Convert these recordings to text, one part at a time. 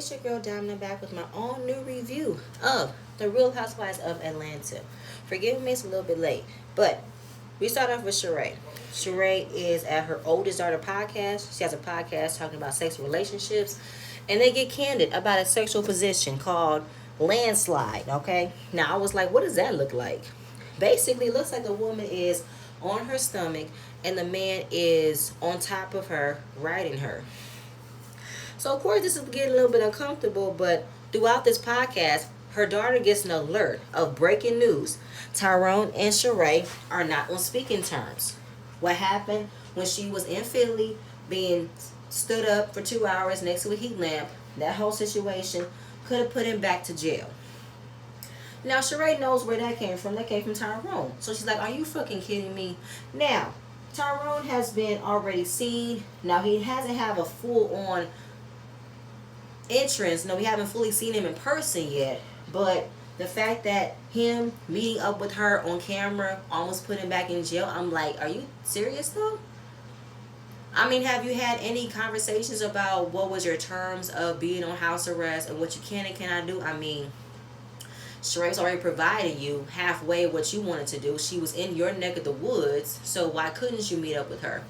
it's your girl Diamond back with my own new review of The Real Housewives of Atlanta. Forgive me, it's a little bit late, but we start off with Sheree. Sheree is at her oldest daughter podcast. She has a podcast talking about sex and relationships, and they get candid about a sexual position called landslide. Okay, now I was like, what does that look like? Basically, it looks like the woman is on her stomach and the man is on top of her, riding her. So of course this is getting a little bit uncomfortable, but throughout this podcast, her daughter gets an alert of breaking news. Tyrone and Sheree are not on speaking terms. What happened when she was in Philly being stood up for 2 hours next to a heat lamp, that whole situation could have put him back to jail. Now Sheree knows where that came from. That came from Tyrone. So she's like, are you fucking kidding me? Now, Tyrone has been already seen. Now he hasn't have a full on entrance. No, we haven't fully seen him in person yet, but the fact that him meeting up with her on camera almost put him back in jail, I'm like, are you serious though? I mean, have you had any conversations about what was your terms of being on house arrest and what you can and cannot do? I mean, Sheree's already provided you halfway what you wanted to do. She was in your neck of the woods, so why couldn't you meet up with her?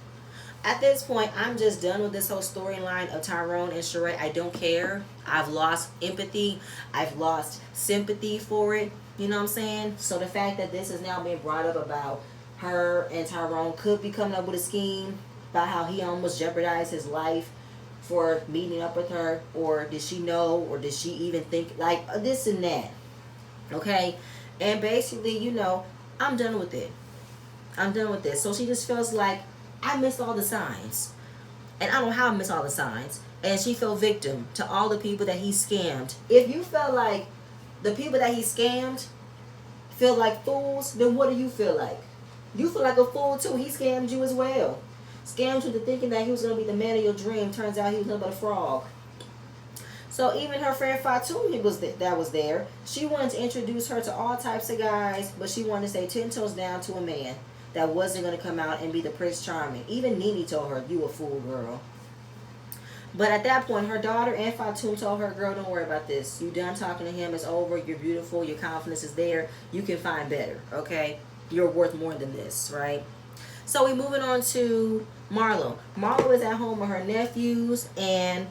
At this point, I'm just done with this whole storyline of Tyrone and Sheree. I don't care. I've lost empathy. I've lost sympathy for it. You know what I'm saying? So the fact that this is now being brought up about her and Tyrone could be coming up with a scheme about how he almost jeopardized his life for meeting up with her, or did she know, or did she even think, like, this and that? Okay? And basically, I'm done with it. I'm done with this. So she just feels like, I missed all the signs. And I don't know how I missed all the signs. And she fell victim to all the people that he scammed. If you felt like the people that he scammed feel like fools, then what do you feel like? You feel like a fool too. He scammed you as well. Scammed you to thinking that he was going to be the man of your dream. Turns out he was nothing but a frog. So even her friend Fatou that was there, she wanted to introduce her to all types of guys, but she wanted to stay 10 toes down to a man that wasn't going to come out and be the Prince Charming. Even Nene told her, you a fool, girl. But at that point, her daughter and Fatou told her, girl, don't worry about this. You done talking to him. It's over. You're beautiful. Your confidence is there. You can find better, okay? You're worth more than this, right? So we moving on to Marlo. Marlo is at home with her nephews and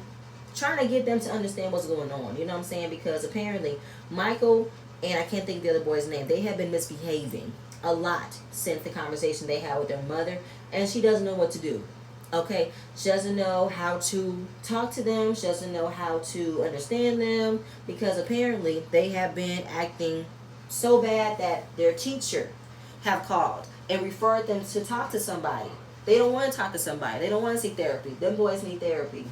trying to get them to understand what's going on. You know what I'm saying? Because apparently Michael and I can't think of the other boy's name, they have been misbehaving a lot since the conversation they had with their mother, and she doesn't know what to do. Okay, she doesn't know how to talk to them. She doesn't know how to understand them, because apparently they have been acting so bad that their teacher have called and referred them to talk to somebody. They don't want to talk to somebody. They don't want to seek therapy. Them boys need therapy.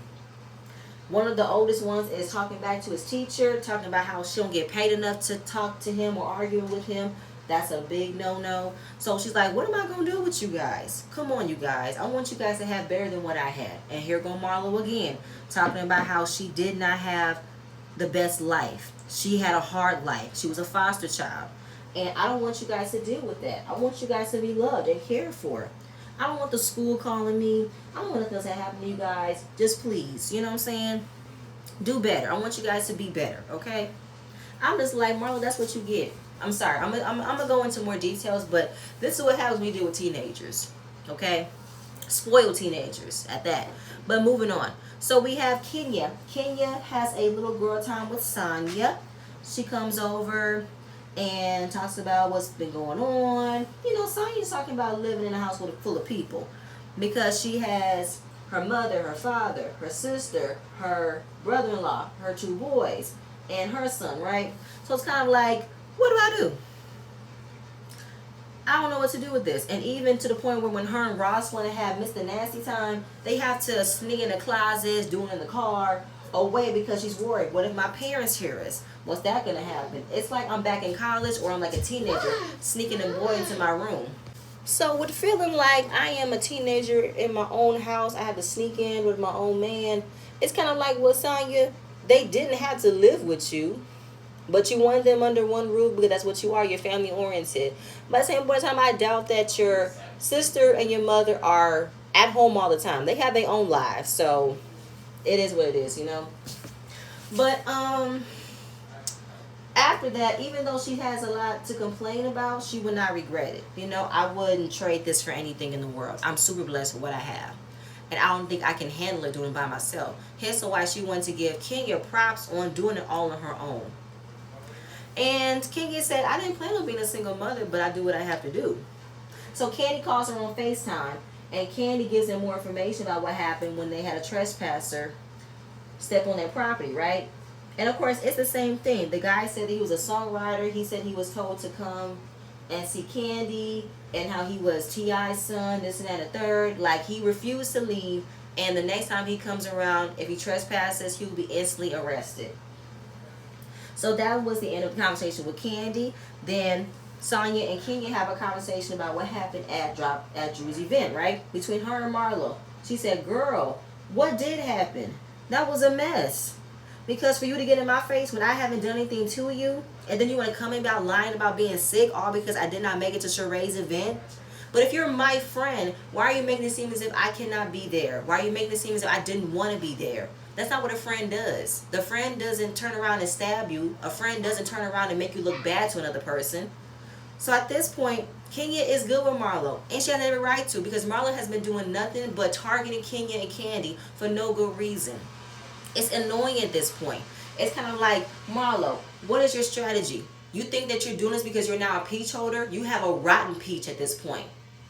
One of the oldest ones is talking back to his teacher, talking about how she don't get paid enough to talk to him or argue with him. That's a big no-no. So she's like, what am I going to do with you guys? Come on, you guys. I want you guys to have better than what I had. And here go Marlo again, talking about how she did not have the best life. She had a hard life. She was a foster child. And I don't want you guys to deal with that. I want you guys to be loved and cared for. I don't want the school calling me. I don't want nothing else to happen to you guys. Just please, you know what I'm saying? Do better. I want you guys to be better, okay? I'm just like, Marlo, that's what you get. I'm sorry. I'm gonna go into more details, but this is what happens when you deal with teenagers, okay? Spoiled teenagers at that. But moving on. So we have Kenya. Kenya has a little girl time with Sonya. She comes over and talks about what's been going on. Sonya's talking about living in a house full of people, because she has her mother, her father, her sister, her brother-in-law, her 2 boys, and her son, right? So it's kind of like, what do I do? I don't know what to do with this. And even to the point where when her and Ross want to have Mr. Nasty time, they have to sneak in the closets, do it in the car, away, because she's worried. What if my parents hear us? What's that going to happen? It's like I'm back in college, or I'm like a teenager sneaking a boy into my room. So with feeling like I am a teenager in my own house, I have to sneak in with my own man. It's kind of like, well, Sonya, they didn't have to live with you, but you wanted them under one roof because that's what you are. You're family oriented. But at the same point in time, I doubt that your sister and your mother are at home all the time. They have their own lives. So it is what it is, But after that, even though she has a lot to complain about, she would not regret it. You know, I wouldn't trade this for anything in the world. I'm super blessed with what I have. And I don't think I can handle it doing it by myself. Hence why she wanted to give Kenya props on doing it all on her own. And Kenya said, I didn't plan on being a single mother, but I do what I have to do. So Candy calls her on FaceTime, and Candy gives them more information about what happened when they had a trespasser step on their property, right? And of course, it's the same thing. The guy said he was a songwriter. He said he was told to come and see Candy, and how he was T.I.'s son, this and that and the third. Like, he refused to leave, and the next time he comes around, if he trespasses, he will be instantly arrested. So that was the end of the conversation with Candy. Then Sonya and Kenya have a conversation about what happened at Drew's event, right? Between her and Marlo. She said, girl, what did happen? That was a mess. Because for you to get in my face when I haven't done anything to you, and then you want to come in about lying about being sick, all because I did not make it to Sheree's event. But if you're my friend, why are you making it seem as if I cannot be there? Why are you making it seem as if I didn't want to be there? That's not what a friend does. The friend doesn't turn around and stab you. A friend doesn't turn around and make you look bad to another person. So at this point, Kenya is good with Marlo. And she has every right to, because Marlo has been doing nothing but targeting Kenya and Candy for no good reason. It's annoying at this point. It's kind of like, Marlo, what is your strategy? You think that you're doing this because you're now a peach holder? You have a rotten peach at this point,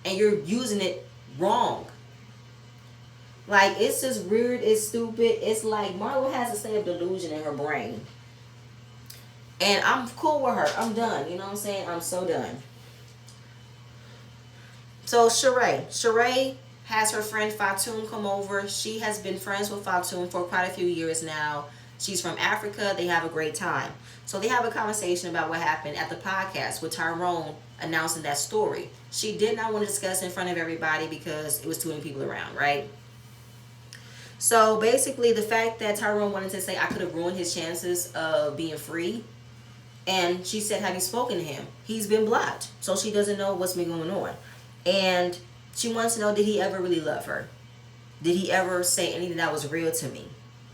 and you're using it wrong. Like, it's just weird. It's stupid. It's like Marlo has a state of delusion in her brain. And I'm cool with her. I'm done. You know what I'm saying? I'm so done. So Sheree has her friend Fatoum come over. She has been friends with Fatoum for quite a few years now. She's from Africa. They have a great time. So they have a conversation about what happened at the podcast with Tyrone announcing that story. She did not want to discuss it in front of everybody because it was too many people around, right? So basically, the fact that Tyrone wanted to say I could have ruined his chances of being free. And she said, have you spoken to him? He's been blocked. So she doesn't know what's been going on. And she wants to know, did he ever really love her? Did he ever say anything that was real to me?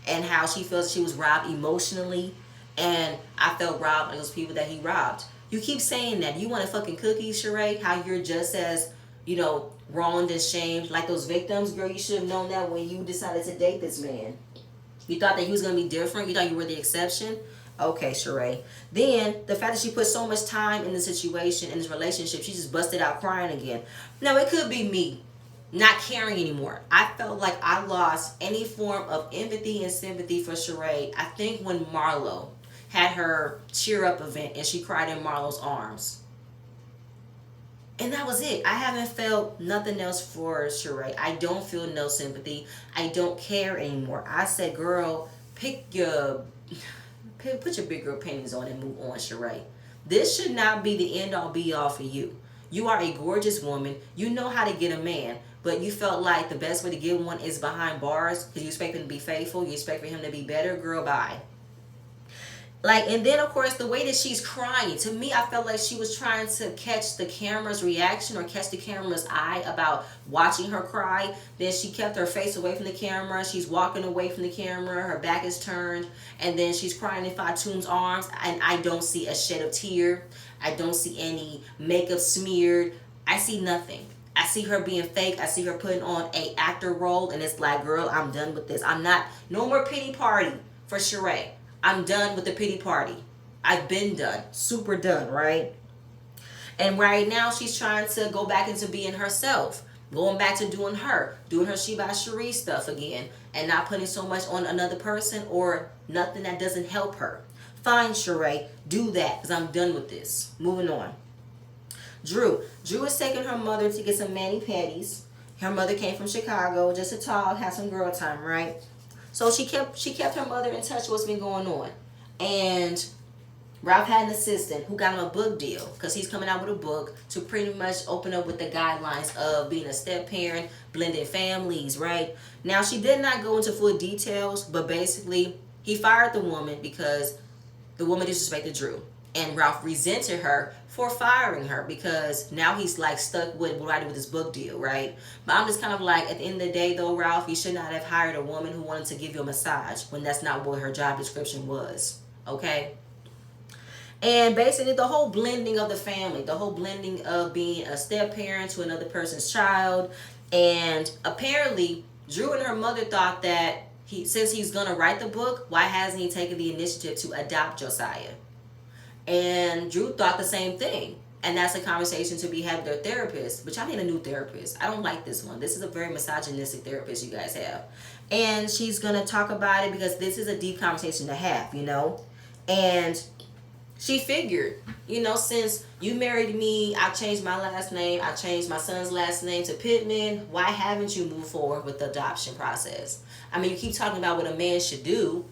And how she feels she was robbed emotionally. And I felt robbed by those people that he robbed. You keep saying that. You want a fucking cookie, Sheree? How you're just as, wronged and shamed like those victims? Girl, you should have known that when you decided to date this man. You thought that he was going to be different? You thought you were the exception? Okay, Sheree. Then, the fact that she put so much time in the situation, in this relationship, she just busted out crying again. Now, it could be me not caring anymore. I felt like I lost any form of empathy and sympathy for Sheree. I think when Marlo had her cheer up event and she cried in Marlo's arms. And that was it. I haven't felt nothing else for Sheree. I don't feel no sympathy. I don't care anymore. I said, girl, put your big girl panties on and move on, Sheree. This should not be the end all be all for you. You are a gorgeous woman. You know how to get a man. But you felt like the best way to get one is behind bars because you expect him to be faithful. You expect for him to be better. Girl, bye. And then, of course, the way that she's crying. To me, I felt like she was trying to catch the camera's reaction or catch the camera's eye about watching her cry. Then she kept her face away from the camera. She's walking away from the camera. Her back is turned. And then she's crying in Fatoum's arms. And I don't see a shed of tear. I don't see any makeup smeared. I see nothing. I see her being fake. I see her putting on a actor role. And it's like, girl, I'm done with this. No more pity party for Sheree. I'm done with the pity party. I've been done. Super done, right? And right now, she's trying to go back into being herself. Going back to doing her She by Cherie stuff again. And not putting so much on another person or nothing that doesn't help her. Fine, Sheree. Do that because I'm done with this. Moving on. Drew is taking her mother to get some mani-pedis. Her mother came from Chicago just to talk, have some girl time, right? So she kept her mother in touch with what's been going on. And Ralph had an assistant who got him a book deal because he's coming out with a book to pretty much open up with the guidelines of being a step-parent, blended families, right? Now, she did not go into full details, but basically, he fired the woman because the woman disrespected Drew. And Ralph resented her for firing her because now he's like stuck with what I did with this book deal, right? But I'm just kind of like, at the end of the day though, Ralph, you should not have hired a woman who wanted to give you a massage when that's not what her job description was. Okay? And basically the whole blending of the family, the whole blending of being a step parent to another person's child. And apparently Drew and her mother thought that since he's gonna write the book, why hasn't he taken the initiative to adopt Josiah? And Drew thought the same thing. And that's a conversation to be had with their therapist. But y'all need a new therapist. I don't like this one. This is a very misogynistic therapist you guys have. And she's going to talk about it because this is a deep conversation to have, you know. And she figured, you know, since you married me, I changed my last name. I changed my son's last name to Pittman. Why haven't you moved forward with the adoption process? I mean, you keep talking about what a man should do.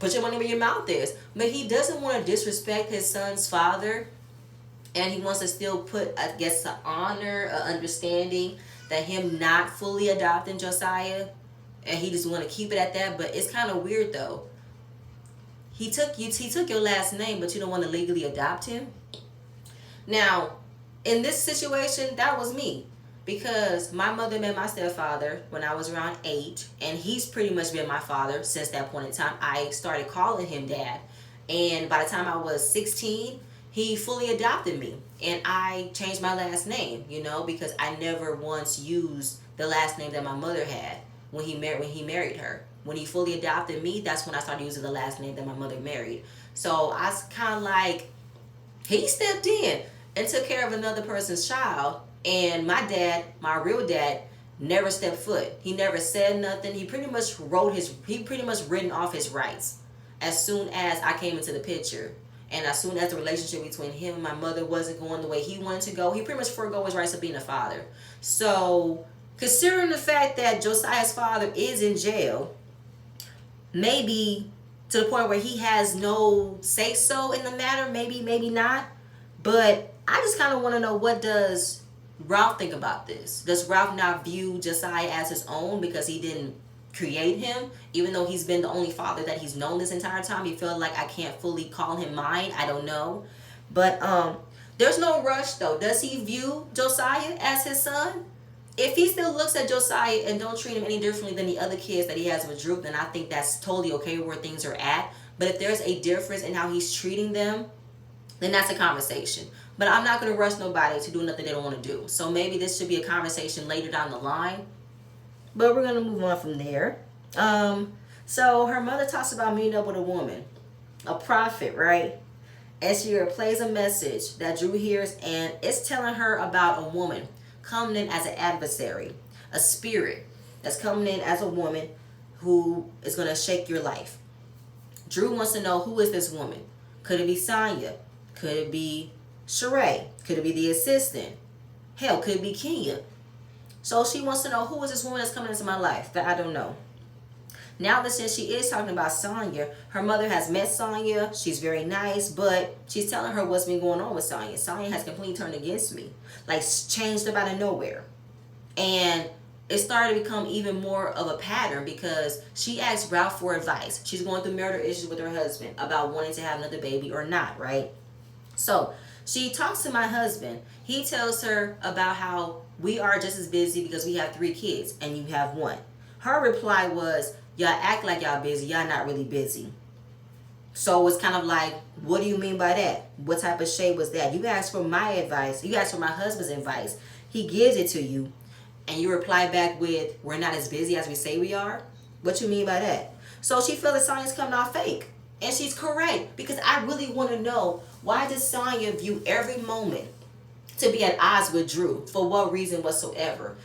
Put your money where your mouth is. But he doesn't want to disrespect his son's father. And he wants to still put, I guess, the honor, understanding that him not fully adopting Josiah. And he just want to keep it at that. But it's kind of weird, though. He took your last name, but you don't want to legally adopt him. Now, in this situation, that was me. Because my mother met my stepfather when I was around 8. And he's pretty much been my father since that point in time. I started calling him dad. And by the time I was 16, he fully adopted me. And I changed my last name, you know, because I never once used the last name that my mother had when he married her. When he fully adopted me, that's when I started using the last name that my mother married. So I was kind of like, he stepped in and took care of another person's child. And my dad, my real dad, never stepped foot. He never said nothing. He pretty much written off his rights as soon as I came into the picture. And as soon as the relationship between him and my mother wasn't going the way he wanted to go, he pretty much forego his rights of being a father. So, considering the fact that Josiah's father is in jail, maybe to the point where he has no say-so in the matter, maybe not. But I just kind of want to know, what does Ralph think about this? Does Ralph not view Josiah as his own because he didn't create him? Even though he's been the only father that he's known this entire time, he felt like, I can't fully call him mine. I don't know. But there's no rush though. Does he view Josiah as his son? If he still looks at Josiah and don't treat him any differently than the other kids that he has with Drew, then I think that's totally okay where things are at. But if there's a difference in how he's treating them, then that's a conversation. But I'm not going to rush nobody to do nothing they don't want to do. So maybe this should be a conversation later down the line. But we're going to move on from there. So her mother talks about meeting up with a woman, a prophet, right? And she plays a message that Drew hears, and it's telling her about a woman coming in as an adversary, a spirit that's coming in as a woman who is going to shake your life. Drew wants to know, who is this woman? Could it be Sonya? Could it be Sheree? Could it be the assistant? Hell, could it be Kenya? So she wants to know, who is this woman that's coming into my life that I don't know? Now that since she is talking about Sonya, her mother has met Sonya. She's very nice, but she's telling her what's been going on with Sonya. Sonya has completely turned against me. Like, changed up out of nowhere. And it started to become even more of a pattern because she asked Ralph for advice. She's going through marital issues with her husband about wanting to have another baby or not, right? So she talks to my husband. He tells her about how we are just as busy because we have 3 kids and you have 1. Her reply was, y'all act like y'all busy. Y'all not really busy. So it's kind of like, what do you mean by that? What type of shade was that? You asked for my advice. You asked for my husband's advice. He gives it to you. And you reply back with, we're not as busy as we say we are? What you mean by that? So she feels that Sonya's coming off fake. And she's correct. Because I really want to know, why does Sonya view every moment to be at odds with Drew? For what reason whatsoever?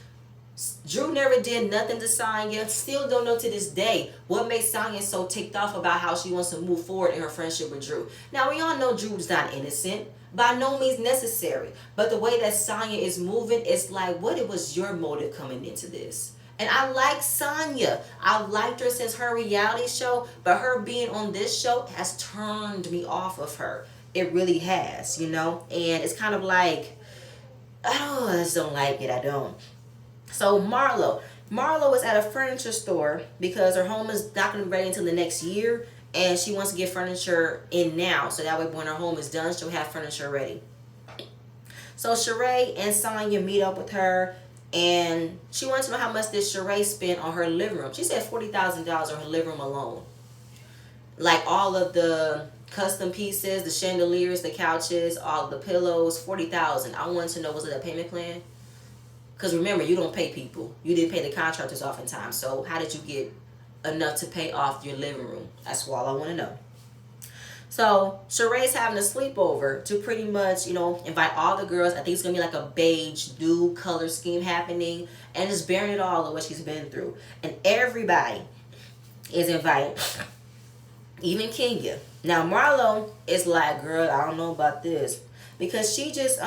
Drew never did nothing to Sonya. Still don't know to this day what makes Sonya so ticked off about how she wants to move forward in her friendship with Drew. Now, we all know Drew's not innocent. By no means necessary. But the way that Sonya is moving, it's like, what was your motive coming into this? And I like Sonya. I liked her since her reality show. But her being on this show has turned me off of her. It really has, you know. And it's kind of like, oh, I just don't like it. I don't. So Marlo is at a furniture store because her home is not going to be ready until the next year. and she wants to get furniture in now, so that way when her home is done, she'll have furniture ready. So Sheree and Sonya meet up with her, and she wants to know how much did Sheree spend on her living room. She said $40,000 on her living room alone, like all of the custom pieces, the chandeliers, the couches, all of the pillows. 40,000. I wanted to know, was it a payment plan? Because remember, you don't pay people. You didn't pay the contractors oftentimes. So how did you get enough to pay off your living room? That's all I want to know. So Sheree's having a sleepover to pretty much, invite all the girls. I think it's gonna be like a beige nude color scheme happening, and just bearing it all of what she's been through. And everybody is invited, even Kenya. Now Marlo is like, girl, I don't know about this, because she just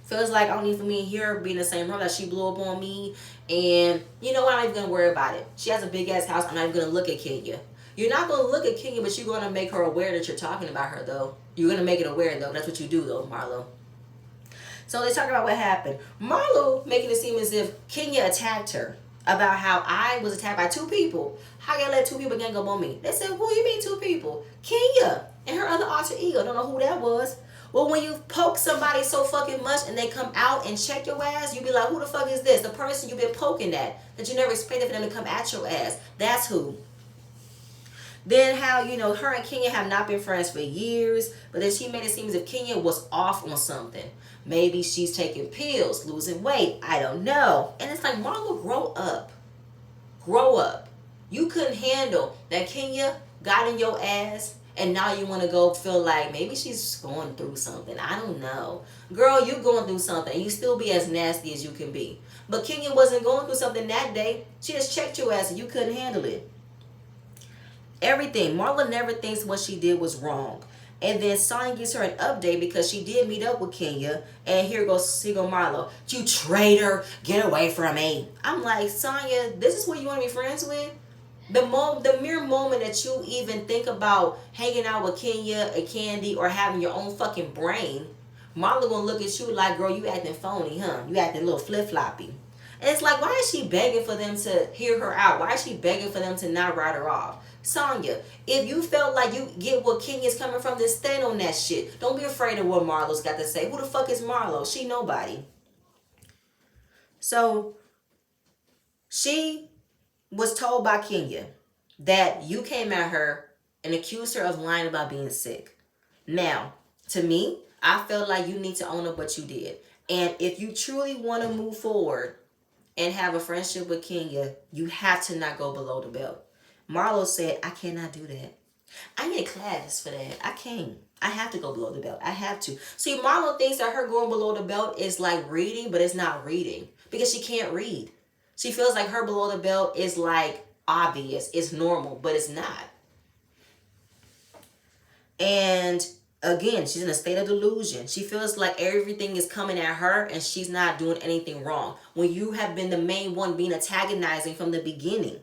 feels like I don't need for me and her be in the same room, that she blew up on me. And you know what? I'm not even gonna worry about it. She has a big ass house. I'm not even gonna look at Kenya. You're not gonna look at Kenya, but you're gonna make her aware that you're talking about her, though. You're gonna make it aware, though. That's what you do, though, Marlo. So they talk about what happened. Marlo making it seem as if Kenya attacked her, about how I was attacked by two people. How you let two people gang up on me? They said, "Who you mean two people?" Kenya and her other alter ego. Don't know who that was. Well, when you poke somebody so fucking much and they come out and check your ass, you be like, who the fuck is this? The person you've been poking at, that you never expected for them to come at your ass. That's who. Then how, her and Kenya have not been friends for years, but then she made it seem as if Kenya was off on something. Maybe she's taking pills, losing weight. I don't know. And it's like, Marlo, grow up. Grow up. You couldn't handle that Kenya got in your ass, and now you want to go feel like maybe she's going through something. I don't know. Girl, you going through something, and you still be as nasty as you can be. But Kenya wasn't going through something that day. She just checked your ass, and you couldn't handle it. Everything. Marla never thinks what she did was wrong. And then Sonya gives her an update because she did meet up with Kenya. And here goes Marlo. You traitor. Get away from me. I'm like, Sonya, this is what you want to be friends with? The mere moment that you even think about hanging out with Kenya or Candy or having your own fucking brain, Marla gonna look at you like, girl, you acting phony, huh? You acting a little flip-floppy. And it's like, why is she begging for them to hear her out? Why is she begging for them to not write her off? Sonya, if you felt like you get what Kenya's coming from, then stand on that shit. Don't be afraid of what Marlo's got to say. Who the fuck is Marlo? She nobody. So she was told by Kenya that you came at her and accused her of lying about being sick. Now, to me, I felt like you need to own up what you did. And if you truly want to move forward and have a friendship with Kenya, you have to not go below the belt. Marlo said, I cannot do that. I need a class for that. I can't. I have to go below the belt. I have to. See, Marlo thinks that her going below the belt is like reading, but it's not reading because she can't read. She feels like her below the belt is like obvious. It's normal, but it's not. And again, she's in a state of delusion. She feels like everything is coming at her and she's not doing anything wrong, when you have been the main one being antagonizing from the beginning.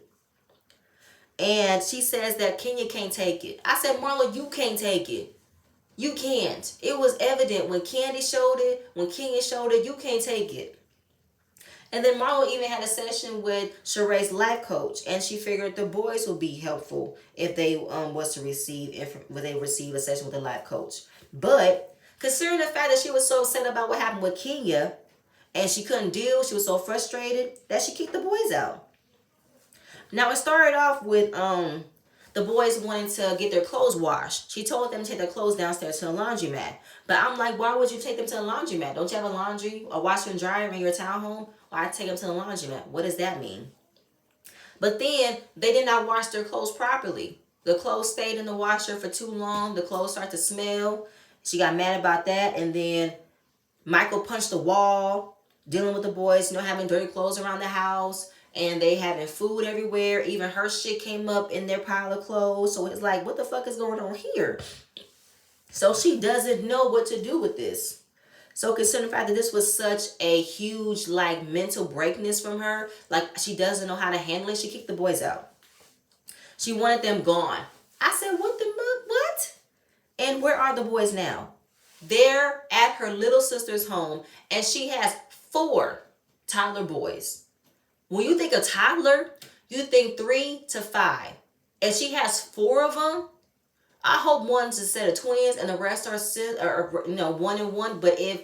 And she says that Kenya can't take it. I said, Marlo, you can't take it. You can't. It was evident when Candy showed it, when Kenya showed it, you can't take it. And then Marlo even had a session with Sheree's life coach, and she figured the boys would be helpful if they was to receive a session with a life coach. But considering the fact that she was so upset about what happened with Kenya, and she couldn't deal, she was so frustrated that she kicked the boys out. Now it started off with the boys wanting to get their clothes washed. She told them to take their clothes downstairs to the laundromat. But I'm like, why would you take them to the laundromat? Don't you have a washer and dryer in your townhome? Why take them to the laundromat? What does that mean? But then they did not wash their clothes properly. The clothes stayed in the washer for too long. The clothes started to smell. She got mad about that. And then Michael punched the wall, dealing with the boys, having dirty clothes around the house. And they having food everywhere. Even her shit came up in their pile of clothes. So it's like, what the fuck is going on here? So she doesn't know what to do with this. So considering the fact that this was such a huge mental breakness from her, she doesn't know how to handle it, she kicked the boys out. She wanted them gone. I said, what? And where are the boys now? They're at her little sister's home, and she has 4 toddler boys. When you think of toddler, you think 3 to 5. and she has 4 of them, I hope one's a set of twins and the rest are one and one. But if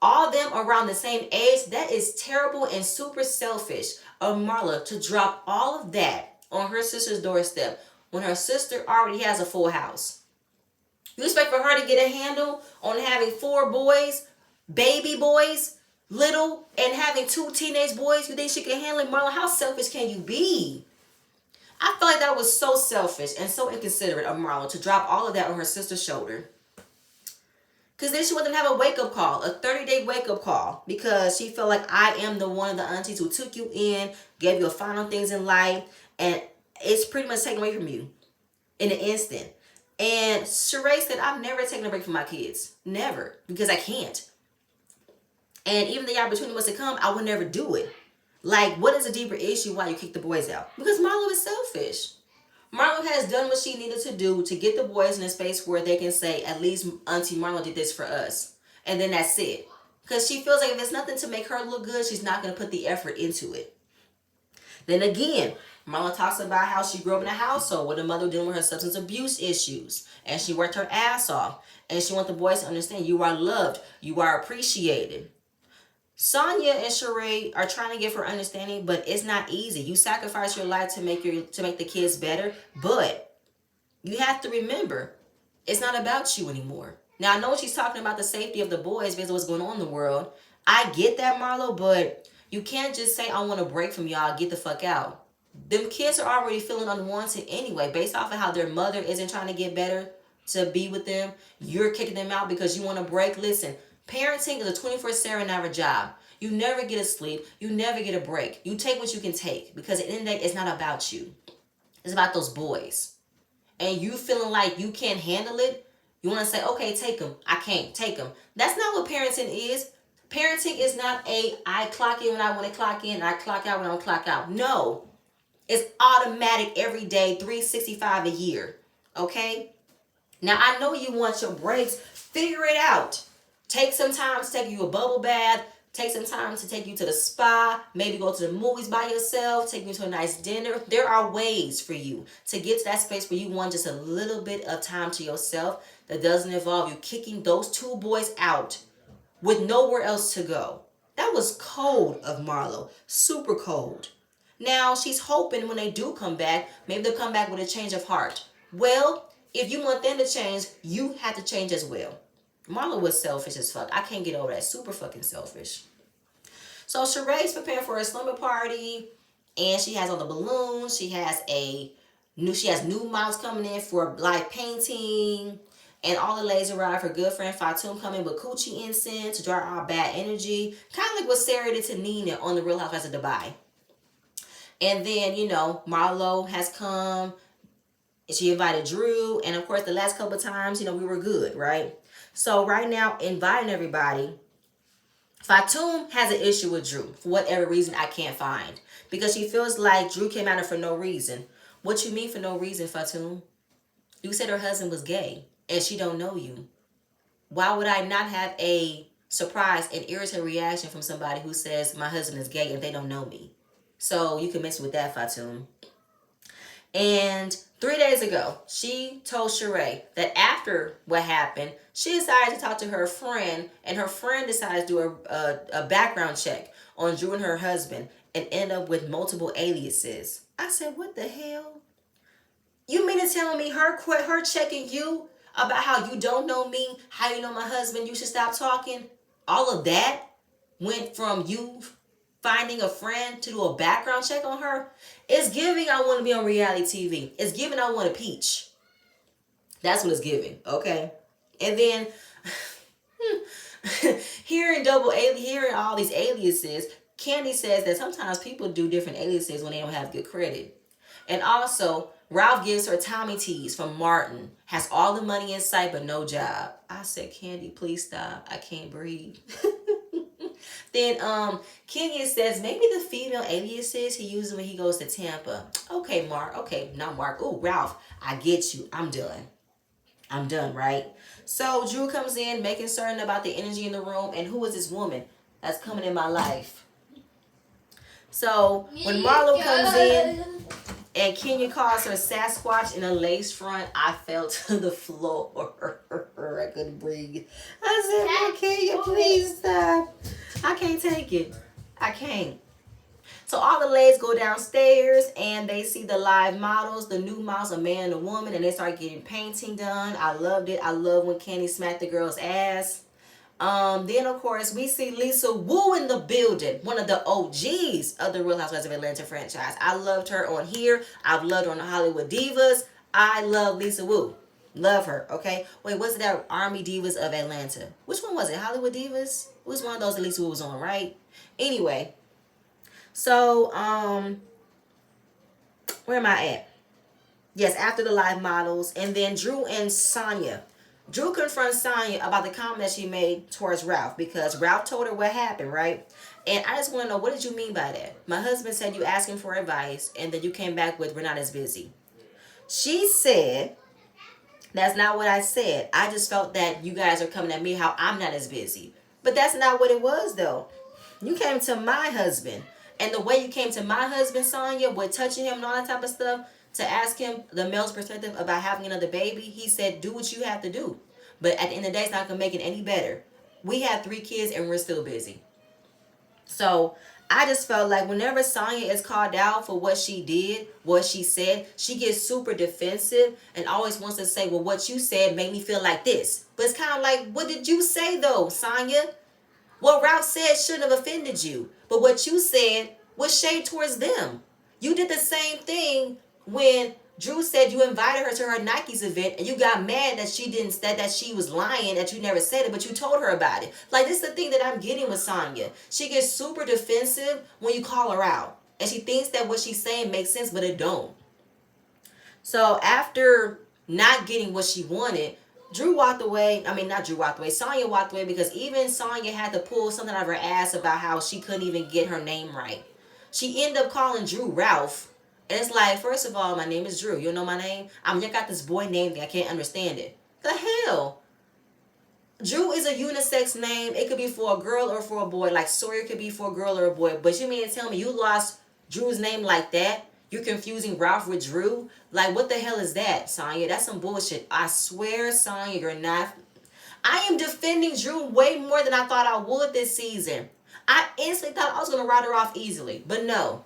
all of them are around the same age, that is terrible and super selfish of Marla to drop all of that on her sister's doorstep when her sister already has a full house. You expect for her to get a handle on having 4 boys, baby boys, little, and having 2 teenage boys? You think she can handle it? Marla, how selfish can you be? I feel like that was so selfish and so inconsiderate of Marla to drop all of that on her sister's shoulder. Because then she wanted to have a wake-up call, a 30-day wake-up call, because she felt like I am the one of the aunties who took you in, gave you a final things in life, and it's pretty much taken away from you in an instant. And Sheree said, I've never taken a break from my kids. Never. Because I can't. And even the opportunity was to come, I would never do it. Like, what is a deeper issue why you kick the boys out? Because Marlo is selfish. Marlo has done what she needed to do to get the boys in a space where they can say, at least Auntie Marlo did this for us. And then that's it. Because she feels like if it's nothing to make her look good, she's not going to put the effort into it. Then again, Marla talks about how she grew up in a household with a mother dealing with her substance abuse issues. And she worked her ass off. And she wants the boys to understand you are loved. You are appreciated. Sonia and Sheree are trying to give her understanding, but it's not easy. You sacrifice your life to make the kids better, but you have to remember, it's not about you anymore. Now, I know she's talking about the safety of the boys because of what's going on in the world. I get that, Marlo, but you can't just say, I want a break from y'all, get the fuck out. Them kids are already feeling unwanted anyway, based off of how their mother isn't trying to get better to be with them. You're kicking them out because you want a break. Listen, parenting is a 24/7-hour job. You never get a sleep. You never get a break. You take what you can take because at the end of the day, it's not about you. It's about those boys. And you feeling like you can't handle it, you want to say, okay, take them. I can't take them. That's not what parenting is. Parenting is not I clock in when I want to clock in and I clock out when I want to clock out. No. It's automatic every day, 365 a year. Okay? Now, I know you want your breaks. Figure it out. Take some time to take you a bubble bath. Take some time to take you to the spa. Maybe go to the movies by yourself. Take you to a nice dinner. There are ways for you to get to that space where you want just a little bit of time to yourself that doesn't involve you kicking those 2 boys out with nowhere else to go. That was cold of Marlo. Super cold. Now, she's hoping when they do come back, maybe they'll come back with a change of heart. Well, if you want them to change, you have to change as well. Marla was selfish as fuck. I can't get over that. Super fucking selfish. So Sheree's preparing for a slumber party, and she has all the balloons. She has new models coming in for live painting, and all the ladies arrive. Her good friend Fatum coming with coochie incense to draw out bad energy, kind of like what Sarah did to Nina on the Real Housewives of Dubai. And then Marlo has come. She invited Drew, and of course the last couple of times we were good, right? So right now, inviting everybody, Fatum has an issue with Drew for whatever reason I can't find. Because she feels like Drew came at her for no reason. What you mean for no reason, Fatum? You said her husband was gay and she don't know you. Why would I not have a surprise and irritated reaction from somebody who says my husband is gay and they don't know me? So you can mess with that, Fatum. And 3 days ago, she told Sheree that after what happened, she decided to talk to her friend, and her friend decided to do a background check on Drew and her husband and end up with multiple aliases. I said, what the hell? You mean to tell me her checking you about how you don't know me, how you know my husband, you should stop talking? All of that went from you finding a friend to do a background check on her? It's giving I want to be on reality TV. It's giving I want to peach. That's what it's giving, okay? And then hearing all these aliases, Candy says that sometimes people do different aliases when they don't have good credit. And also, Ralph gives her Tommy tees from Martin. Has all the money in sight but no job. I said, Candy, please stop. I can't breathe. Then Kenya says maybe the female aliases he uses when he goes to Tampa. Okay, Mark. Okay, not Mark. Oh, Ralph, I get you. I'm done, right? So Drew comes in making certain about the energy in the room and who is this woman that's coming in my life. So when Marlo comes in, And Kenya calls her Sasquatch in a lace front. I fell to the floor. I couldn't breathe. I said, "Oh, Kenya, please stop. I can't take it. I can't." So all the ladies go downstairs and they see the live models, the new models, a man and a woman, and they start getting painting done. I loved it. I love when Candy smacked the girl's ass. Then of course we see Lisa Wu in the building, one of the OGs of the Real Housewives of Atlanta franchise. I loved her on here. I've loved her on the Hollywood Divas. I love Lisa Wu. Love her. Okay. Wait, what's that? Army Divas of Atlanta. Which one was it? Hollywood Divas? It was one of those that Lisa Wu was on, right? Anyway, so where am I at? Yes, after the live models, and then Drew and Sonya. Drew confronts Sonya about the comment that she made towards Ralph because Ralph told her what happened, right? And I just want to know, what did you mean by that? My husband said you asked him for advice, and then you came back with, "We're not as busy." She said, "That's not what I said. I just felt that you guys are coming at me how I'm not as busy." But that's not what it was, though. You came to my husband. And the way you came to my husband, Sonya, with touching him and all that type of stuff, to ask him the male's perspective about having another baby, he said, "Do what you have to do." But at the end of the day, it's not going to make it any better. We have 3 kids and we're still busy. So I just felt like whenever Sonya is called out for what she did, what she said, she gets super defensive and always wants to say, "Well, what you said made me feel like this." But it's kind of like, what did you say though, Sonya? What Ralph said shouldn't have offended you. But what you said was shade towards them. You did the same thing when Drew said you invited her to her Nike's event and you got mad that she didn't that she was lying, that you never said it, but you told her about it. Like, this is the thing that I'm getting with Sonya. She gets super defensive when you call her out. And she thinks that what she's saying makes sense, but it don't. So after not getting what she wanted, Drew walked away. I mean, not Drew walked away. Sonya walked away because even Sonya had to pull something out of her ass about how she couldn't even get her name right. She ended up calling Drew Ralph. And it's like, first of all, my name is Drew. You know my name? I mean, I got this boy name that I can't understand it. The hell? Drew is a unisex name. It could be for a girl or for a boy. Like Sawyer could be for a girl or a boy. But you mean to tell me you lost Drew's name like that? You're confusing Ralph with Drew? Like, what the hell is that, Sonya? That's some bullshit. I swear, Sonya, you're not. I am defending Drew way more than I thought I would this season. I instantly thought I was going to write her off easily. But no.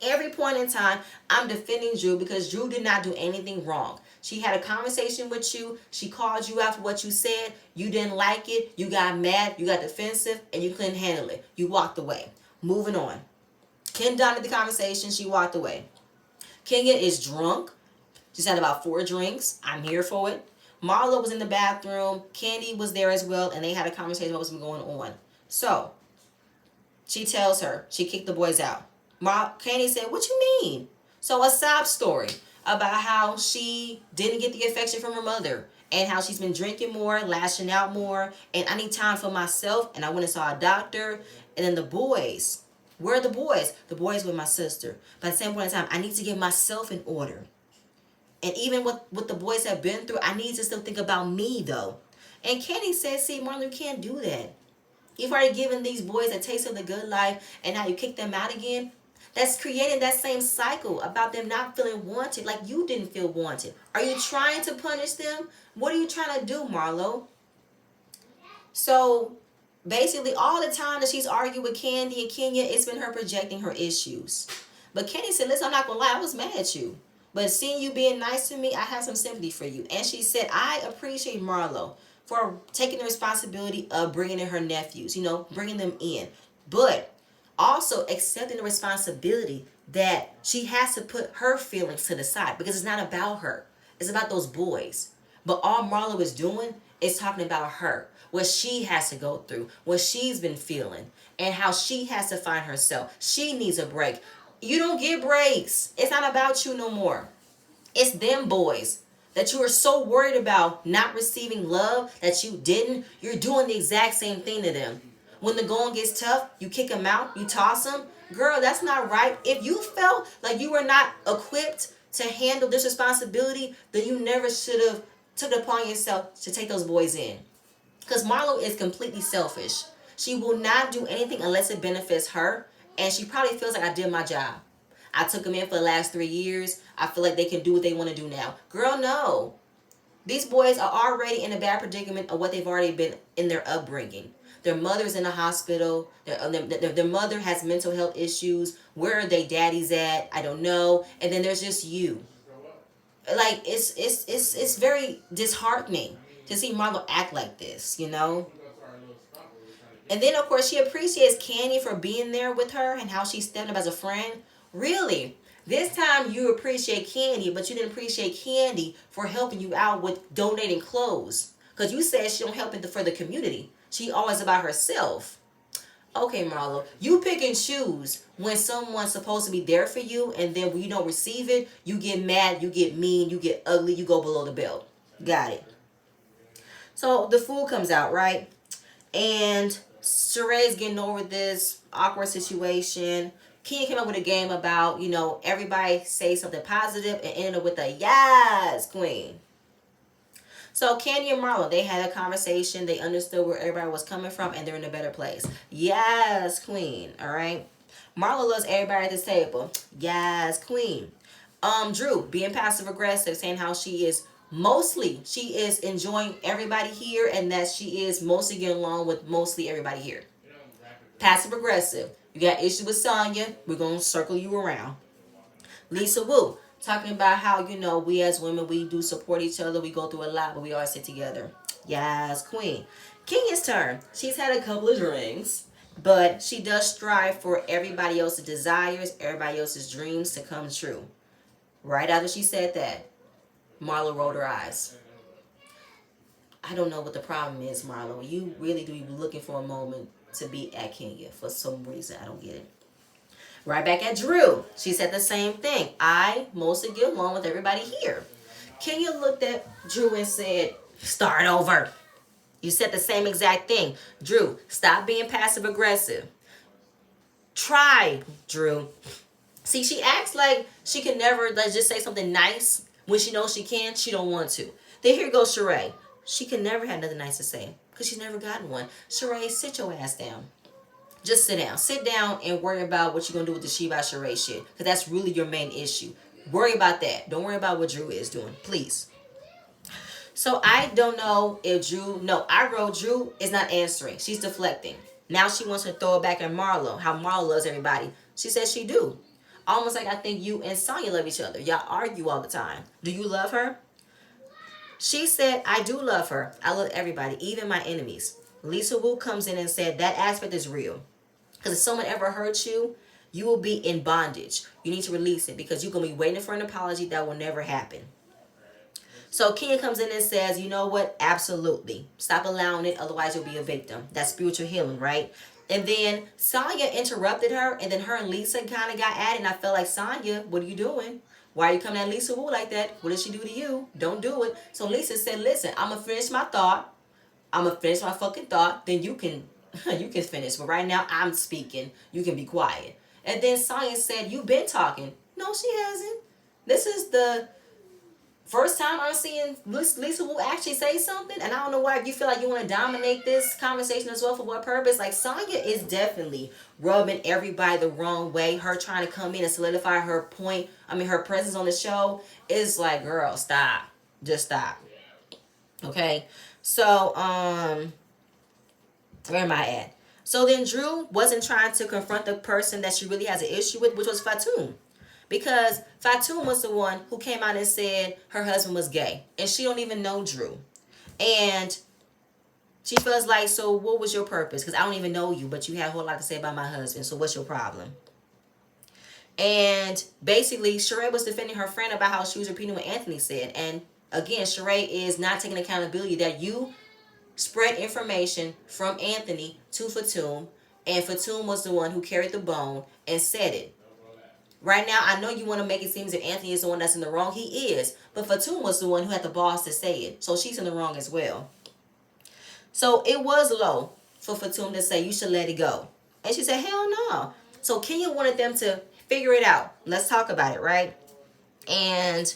Every point in time, I'm defending Drew because Drew did not do anything wrong. She had a conversation with you. She called you out for what you said. You didn't like it. You got mad. You got defensive. And you couldn't handle it. You walked away. Moving on. Ken done with the conversation. She walked away. Kenya is drunk. She's had about 4 drinks. I'm here for it. Marlo was in the bathroom. Candy was there as well. And they had a conversation about what's been going on. So, she tells her. She kicked the boys out. Candy said, "What you mean?" So a sob story about how she didn't get the affection from her mother and how she's been drinking more, lashing out more, and I need time for myself, and I went and saw a doctor. And then the boys, where are the boys? The boys with my sister. But at the same point in time, I need to get myself in order. And even what the boys have been through, I need to still think about me though. And Candy said, "See, Marlon, you can't do that. You've already given these boys a taste of the good life, and now you kick them out again. That's creating that same cycle about them not feeling wanted, like you didn't feel wanted. Are you trying to punish them? What are you trying to do, Marlo?" So basically all the time that she's argued with Candy and Kenya, it's been her projecting her issues. But Candy said, "Listen, I'm not going to lie, I was mad at you. But seeing you being nice to me, I have some sympathy for you." And she said, "I appreciate Marlo for taking the responsibility of bringing in her nephews, bringing them in. But also accepting the responsibility that she has to put her feelings to the side because it's not about her. It's about those boys. But all Marlo is doing is talking about her, what she has to go through, what she's been feeling, and how she has to find herself. She needs a break. You don't get breaks. It's not about you no more. It's them boys that you are so worried about not receiving love that you didn't. You're doing the exact same thing to them. When the going gets tough, you kick them out, you toss them. Girl, that's not right. If you felt like you were not equipped to handle this responsibility, then you never should have took it upon yourself to take those boys in. Because Marlo is completely selfish. She will not do anything unless it benefits her. And she probably feels like I did my job. I took them in for the last 3 years. I feel like they can do what they want to do now. Girl, no. These boys are already in a bad predicament of what they've already been in their upbringing. Their mother's in the hospital. Their mother has mental health issues. Where are they daddies at? I don't know. And then there's just you. Like it's very disheartening to see Marlo act like this, you know. And then of course she appreciates Candy for being there with her and how she stepped up as a friend. Really, this time you appreciate Candy, but you didn't appreciate Candy for helping you out with donating clothes. Cause you said she don't help it for the community. She always about herself. Okay, Marlo, you pick and choose when someone's supposed to be there for you, and then when you don't receive it, you get mad, you get mean, you get ugly, you go below the belt. Got it. So the food comes out, right? And Sheree's getting over this awkward situation. Kenya came up with a game about, everybody say something positive and ended up with a yes, queen. So Candy and Marlo, they had a conversation. They understood where everybody was coming from, and they're in a better place. Yes, queen. All right. Marlo loves everybody at this table. Yes, queen. Drew being passive aggressive, saying how she is enjoying everybody here, and that she is mostly getting along with mostly everybody here. Passive aggressive. You got issue with Sonya. We're gonna circle you around. Lisa Wu talking about how we as women, we do support each other. We go through a lot, but we always sit together. Yes, queen. Kenya's turn. She's had a couple of drinks, but she does strive for everybody else's desires, everybody else's dreams to come true. Right after she said that, Marlo rolled her eyes. I don't know what the problem is, Marlo. You really do be looking for a moment to be at Kenya for some reason. I don't get it. Right back at Drew. She said the same thing. I mostly get along with everybody here. Kenya looked at Drew and said, start over. You said the same exact thing. Drew, stop being passive aggressive. Try, Drew. See, she acts like she can never just say something nice when she knows she can. She don't want to. Then here goes Sheree. She can never have nothing nice to say because she's never gotten one. Sheree, sit your ass down. Just sit down. Sit down and worry about what you're going to do with the She by Sheree shit. Because that's really your main issue. Worry about that. Don't worry about what Drew is doing. Please. So I don't know if Drew... No, I wrote Drew is not answering. She's deflecting. Now she wants to throw it back at Marlo. How Marlo loves everybody. She says she do. Almost like I think you and Sonya love each other. Y'all argue all the time. Do you love her? She said, I do love her. I love everybody, even my enemies. Lisa Wu comes in and said that aspect is real. Because if someone ever hurts you, you will be in bondage. You need to release it because you're going to be waiting for an apology that will never happen. So Kenya comes in and says, you know what? Absolutely. Stop allowing it. Otherwise, you'll be a victim. That's spiritual healing, right? And then Sonya interrupted her. And then her and Lisa kind of got at it. And I felt like, Sonya, what are you doing? Why are you coming at Lisa Wu like that? What did she do to you? Don't do it. So Lisa said, listen, I'm going to finish my thought. I'm going to finish my fucking thought. Then you can finish. But right now, I'm speaking. You can be quiet. And then Sonya said, you've been talking. No, she hasn't. This is the first time I'm seeing Lisa Wu actually say something. And I don't know why you feel like you want to dominate this conversation as well. For what purpose? Like, Sonya is definitely rubbing everybody the wrong way. Her trying to come in and solidify her point. Her presence on the show is like, girl, stop. Just stop. Okay. So, where am I at? So then Drew wasn't trying to confront the person that she really has an issue with, which was Fatoum. Because Fatoum was the one who came out and said her husband was gay. And she don't even know Drew. And she feels like, so what was your purpose? Because I don't even know you, but you have a whole lot to say about my husband. So what's your problem? And basically, Sheree was defending her friend about how she was repeating what Anthony said. And again, Sheree is not taking accountability that you spread information from Anthony to Fatoum. And Fatoum was the one who carried the bone and said it. Right now, I know you want to make it seem as if Anthony is the one that's in the wrong. He is. But Fatoum was the one who had the balls to say it. So she's in the wrong as well. So it was low for Fatoum to say, you should let it go. And she said, hell no. So Kenya wanted them to figure it out. Let's talk about it, right? And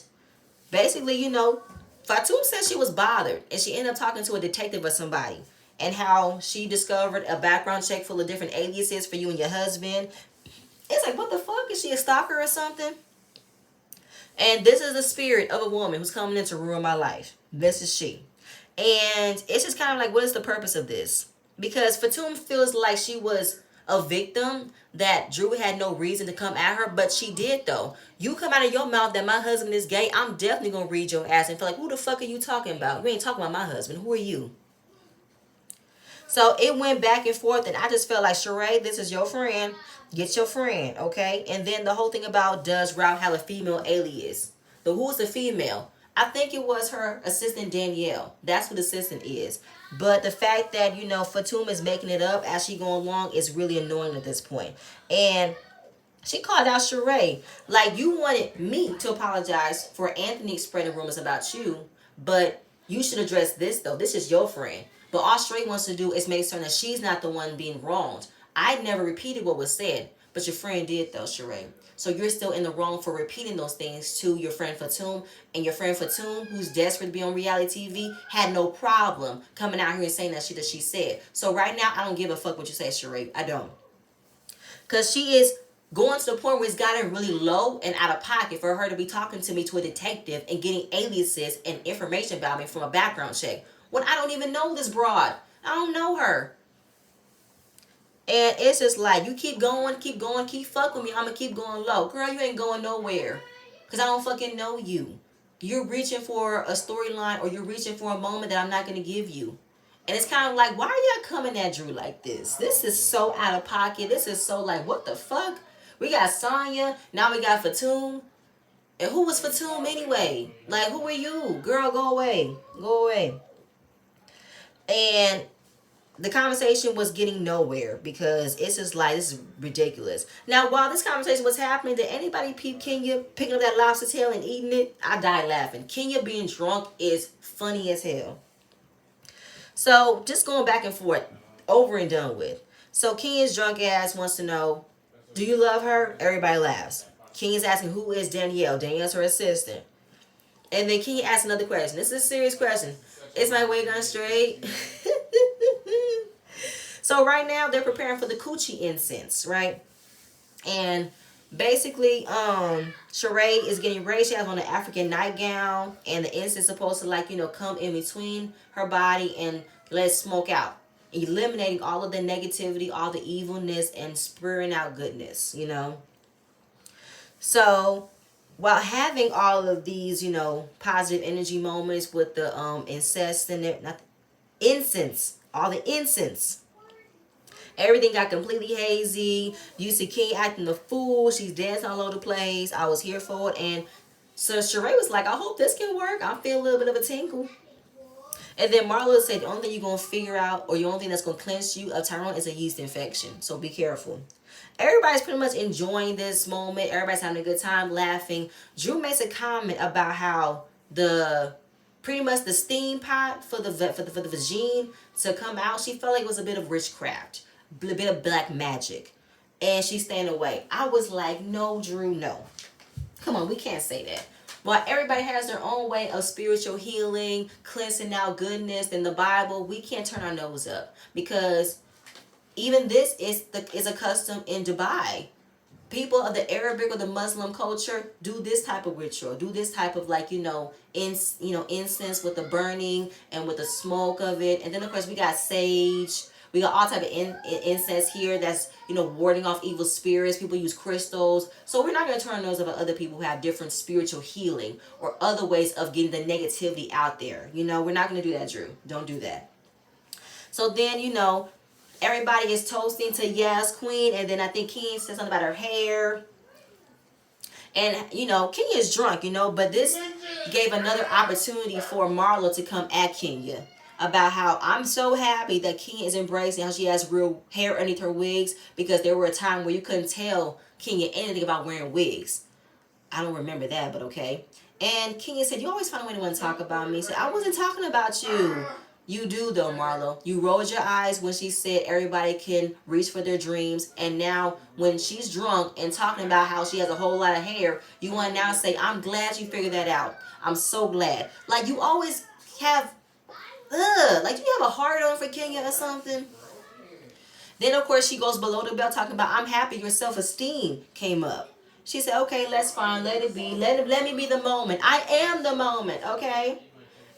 basically, Fatoum said she was bothered. And she ended up talking to a detective or somebody. And how she discovered a background check full of different aliases for you and your husband. It's like, what the fuck? Is she a stalker or something? And this is the spirit of a woman who's coming in to ruin my life. This is she. And it's just kind of like, what is the purpose of this? Because Fatum feels like she was a victim, that Drew had no reason to come at her, but she did though. You come out of your mouth that my husband is gay, I'm definitely gonna read your ass and feel like, who the fuck are you talking about? You ain't talking about my husband. Who are you? So it went back and forth, and I just felt like, Sheree, this is your friend. Get your friend, okay? And then the whole thing about, does Ralph have a female alias? The who's the female? I think it was her assistant Danielle. That's who the assistant is. But the fact that, Fatum is making it up as she go along is really annoying at this point. And she called out Sheree. Like, you wanted me to apologize for Anthony spreading rumors about you, but you should address this, though. This is your friend. But all Sheree wants to do is make certain that she's not the one being wronged. I never repeated what was said, but your friend did, though, Sheree. So you're still in the wrong for repeating those things to your friend Fatum. And your friend Fatum, who's desperate to be on reality TV, had no problem coming out here and saying that shit that she said. So right now, I don't give a fuck what you say, Sheree. I don't. Because she is going to the point where it's gotten really low and out of pocket for her to be talking to me, to a detective, and getting aliases and information about me from a background check, when I don't even know this broad. I don't know her. And it's just like, you keep going, keep fucking with me, I'm going to keep going low. Girl, you ain't going nowhere. Because I don't fucking know you. You're reaching for a storyline, or you're reaching for a moment that I'm not going to give you. And it's kind of like, why are y'all coming at Drew like this? This is so out of pocket. This is so like, what the fuck? We got Sonya. Now we got Fatum. And who was Fatum anyway? Like, who are you? Girl, go away. Go away. And the conversation was getting nowhere, because it's just like, this is ridiculous. Now, while this conversation was happening, did anybody peep Kenya picking up that lobster tail and eating it? I died laughing. Kenya being drunk is funny as hell. So just going back and forth, over and done with. So Kenya's drunk ass wants to know, do you love her? Everybody laughs. Kenya's asking, who is Danielle? Danielle's her assistant. And then Kenya asks another question. This is a serious question. Is my wig on straight? So right now they're preparing for the coochie incense, right? And basically, Sheree is getting ready. She has on an African nightgown, and the incense is supposed to, like, come in between her body and let it smoke out, eliminating all of the negativity, all the evilness, and spurring out goodness, So while having all of these, positive energy moments with the incest and not incense, all the incense. Everything got completely hazy. You see King acting the fool. She's dancing all over the place. I was here for it. And so Sheree was like, I hope this can work. I feel a little bit of a tinkle. And then Marlo said, the only thing you're going to figure out, or the only thing that's going to cleanse you of Tyrone, is a yeast infection. So be careful. Everybody's pretty much enjoying this moment. Everybody's having a good time, laughing. Drew makes a comment about how pretty much the steam pot for the vagine to come out, she felt like it was a bit of witchcraft, a bit of black magic, and she's staying away. I was like, no, Drew, no. Come on, we can't say that. While everybody has their own way of spiritual healing, cleansing out goodness in the Bible, we can't turn our nose up, because even this is a custom in Dubai. People of the Arabic or the Muslim culture do this type of ritual, do this type of, like, incense with the burning and with the smoke of it. And then of course we got sage. We got all type of incense here that's, warding off evil spirits. People use crystals. So we're not going to turn our nose up at other people who have different spiritual healing or other ways of getting the negativity out there. We're not going to do that, Drew. Don't do that. So then, everybody is toasting to Yes Queen, and then I think King said something about her hair. And, Kenya is drunk, but this gave another opportunity for Marlo to come at Kenya about how, I'm so happy that Kenya is embracing how she has real hair underneath her wigs, because there were a time where you couldn't tell Kenya anything about wearing wigs. I don't remember that, but okay. And Kenya said, you always find a way to want to talk about me. He said, I wasn't talking about you. You do, though, Marlo. You rolled your eyes when she said everybody can reach for their dreams. And now when she's drunk and talking about how she has a whole lot of hair, you want to now say, I'm glad you figured that out. I'm so glad. Like, you always have, like, do you have a heart on for Kenya or something? Then of course she goes below the belt talking about I'm happy your self-esteem came up. She said, okay, let's fine, let it be. Let me be the moment. I am the moment, okay?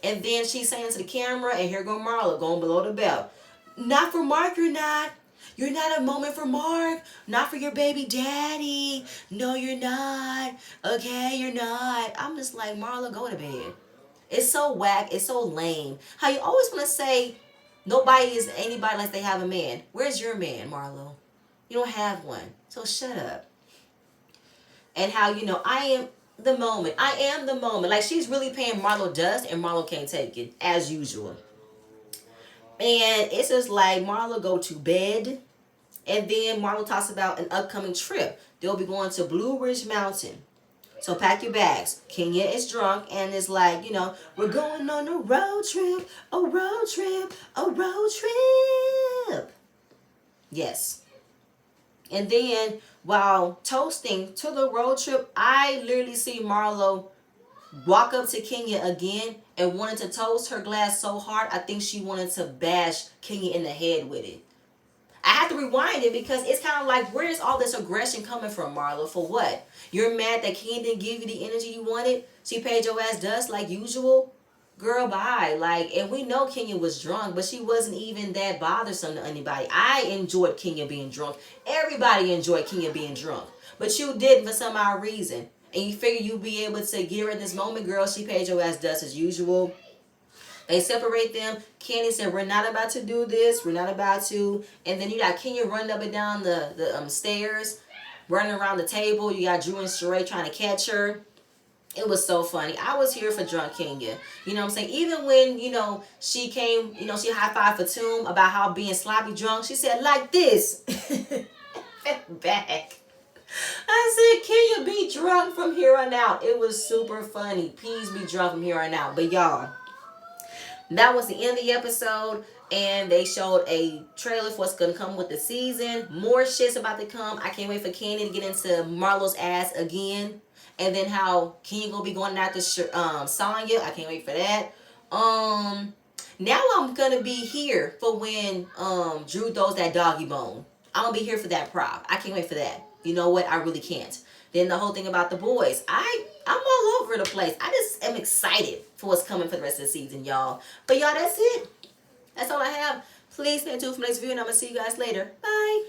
And then she's saying to the camera, and here go Marla going below the belt. Not for Mark, you're not. You're not a moment for Mark. Not for your baby daddy. No, you're not. Okay, you're not. I'm just like, Marla, go to bed. It's so whack. It's so lame. How you always want to say nobody is anybody unless they have a man. Where's your man, Marlo? You don't have one. So shut up. And how, I am the moment. I am the moment. Like she's really paying Marlo dust and Marlo can't take it as usual. And it's just like Marlo go to bed. And then Marlo talks about an upcoming trip. They'll be going to Blue Ridge Mountain. So pack your bags. Kenya is drunk and is like, we're going on a road trip, a road trip, a road trip. Yes. And then while toasting to the road trip, I literally see Marlo walk up to Kenya again and wanted to toast her glass so hard, I think she wanted to bash Kenya in the head with it. I have to rewind it because it's kind of like, where is all this aggression coming from, Marlo? For what? You're mad that Kenya didn't give you the energy you wanted? She paid your ass dust like usual? Girl, bye. Like, and we know Kenya was drunk, but she wasn't even that bothersome to anybody. I enjoyed Kenya being drunk. Everybody enjoyed Kenya being drunk. But you didn't for some odd reason. And you figure you'd be able to get her at this moment, girl. She paid your ass dust as usual. They separate them. Kenny said, we're not about to do this. We're not about to. And then you got Kenya running up and down the stairs, running around the table. You got Drew and Sheree trying to catch her. It was so funny. I was here for drunk Kenya. You know what I'm saying? Even when, she came, she high-fived Fatum about how being sloppy drunk. She said, like this. Back. I said, Kenya be drunk from here on out. It was super funny. Please be drunk from here on out. But y'all, that was the end of the episode, and they showed a trailer for what's going to come with the season. More shit's about to come. I can't wait for Candy to get into Marlo's ass again. And then how Kenya going to be going after Sonya. I can't wait for that. Now I'm going to be here for when Drew throws that doggy bone. I'm going to be here for that prop. I can't wait for that. You know what? I really can't. Then the whole thing about the boys. I'm all over the place. I just am excited for what's coming for the rest of the season, y'all. But y'all, that's it. That's all I have. Please stay tuned for the next video, and I'm going to see you guys later. Bye.